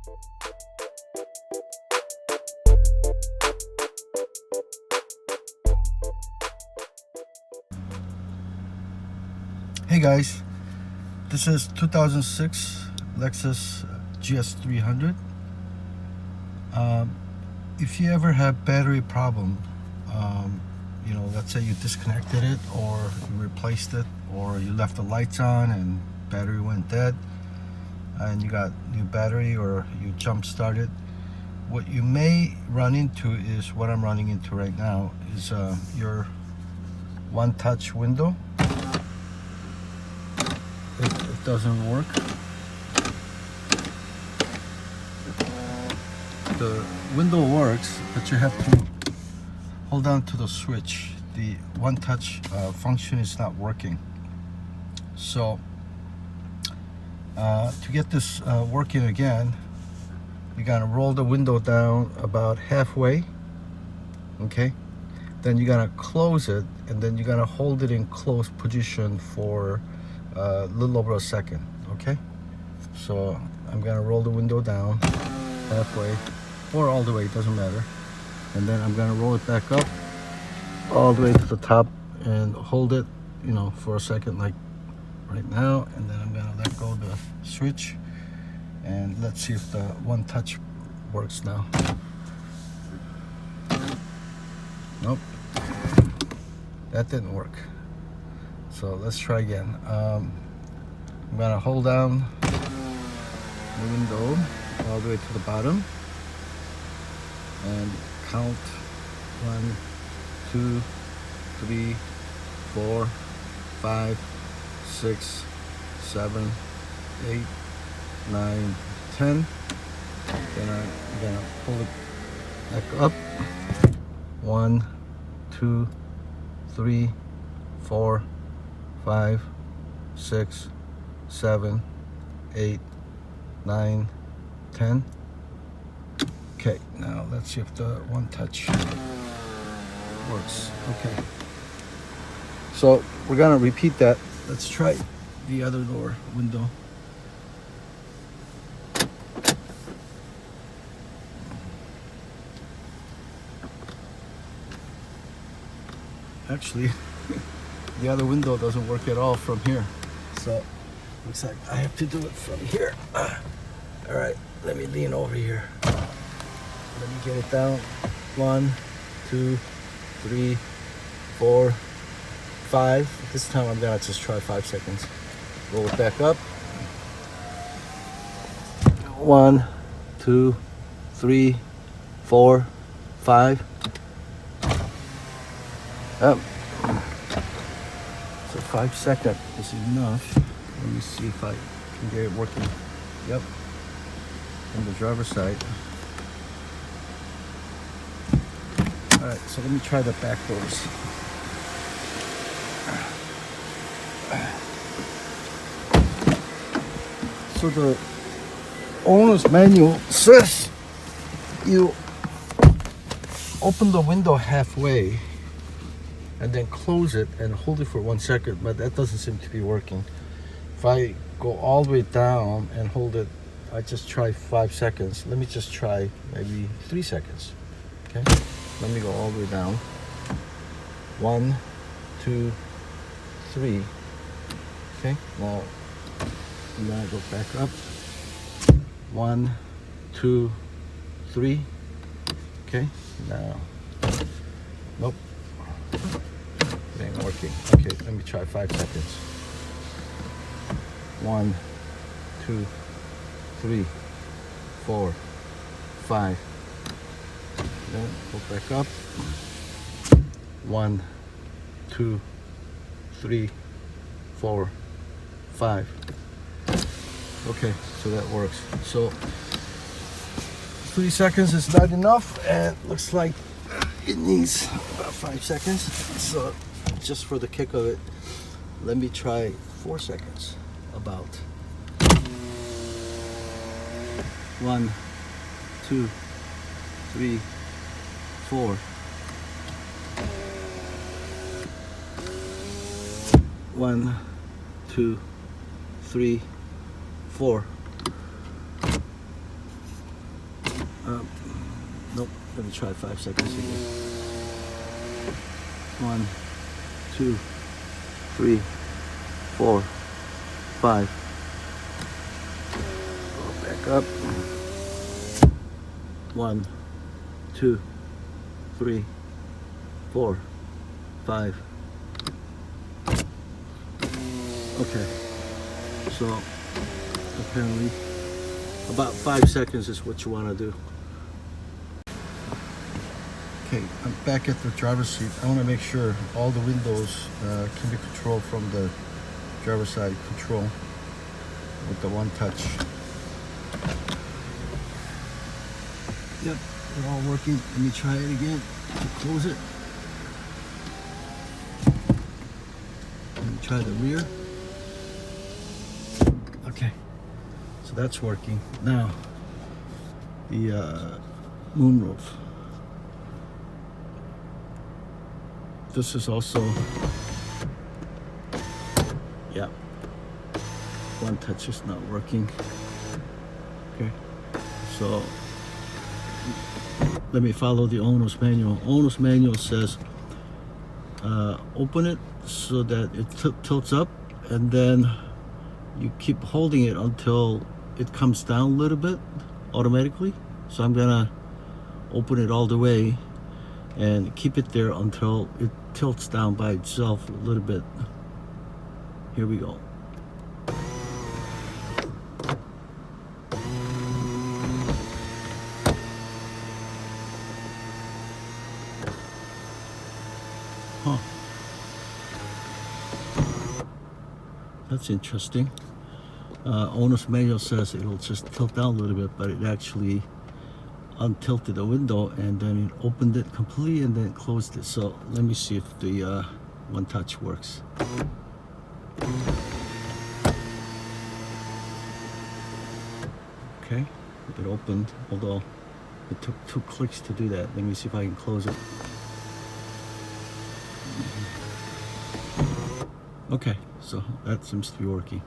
Hey guys, this is 2006 Lexus GS300. If you ever have battery problem, let's say you disconnected it or you replaced it or you left the lights on and battery went dead and you got new battery or you jump started, what you may run into is what I'm running into right now is your one touch window. It doesn't work. The window works, but you have to hold on to the switch. The one touch function is not working. So to get this working again, you gotta roll the window down about halfway, okay? Then you gotta close it, and then you gotta hold it in closed position for a little over a second, okay? So I'm gonna roll the window down halfway or all the way, it doesn't matter. And then I'm gonna roll it back up all the way to the top and hold it, for a second like right now. And then I'm gonna let go of the switch and let's see if the one touch works now. Nope, that didn't work. So let's try again. I'm gonna hold down the window all the way to the bottom and count 1, 2, 3, 4, 5, 6, 7, 8, 9, 10. Then I'm gonna pull it back up. 1, 2, 3, 4, 5, 6, 7, 8, 9, 10. Okay, now let's see if the one touch works. Okay, so we're gonna repeat that. Let's try the other door window. Actually, the other window doesn't work at all from here. So looks like I have to do it from here. All right, let me lean over here. Let me get it down. 1, 2, 3, 4, 5. This time I'm gonna just try 5 seconds. Roll it back up. 1, 2, 3, 4, 5. Up. So 5 seconds is enough. Let me see if I can get it working. Yep. On the driver's side. Alright, so let me try the back doors. So the owner's manual says you open the window halfway and then close it and hold it for 1 second, but that doesn't seem to be working. If I go all the way down and hold it, I just try 5 seconds. Let me just try maybe 3 seconds. Okay, let me go all the way down. 1, 2, 3. Okay, now I'm gonna go back up. 1, 2, 3. Okay, now, nope, it ain't working. Okay, let me try 5 seconds. 1, 2, 3, 4, 5. Then go back up. 1, 2, 3, 4, 5. Okay, so that works. So 3 seconds is not enough, and looks like it needs about 5 seconds. So just for the kick of it, let me try 4 seconds. About 1, 2, 3, 4. 1, 2, 3, 4. Nope, let me try 5 seconds again. 1, 2, 3, 4, 5. Go back up. 1, 2, 3, 4, 5. Okay, so apparently about 5 seconds is what you want to do. Okay, I'm back at the driver's seat. I want to make sure all the windows can be controlled from the driver's side control with the one touch. Yep, they're all working. Let me try it again to close it. Let me try the rear. Okay, so that's working. Now, the moonroof. This is also, yeah, one touch is not working. Okay, so let me follow the owner's manual. Owner's manual says open it so that it tilts up, and then you keep holding it until it comes down a little bit automatically. So I'm gonna open it all the way and keep it there until it tilts down by itself a little bit. Here we go. Huh. That's interesting. Owner's manual says it'll just tilt down a little bit, but it actually untilted the window and then it opened it completely and then closed it. So let me see if the one touch works. Okay, it opened, although it took 2 clicks to do that. Let me see if I can close it. Okay, so that seems to be working.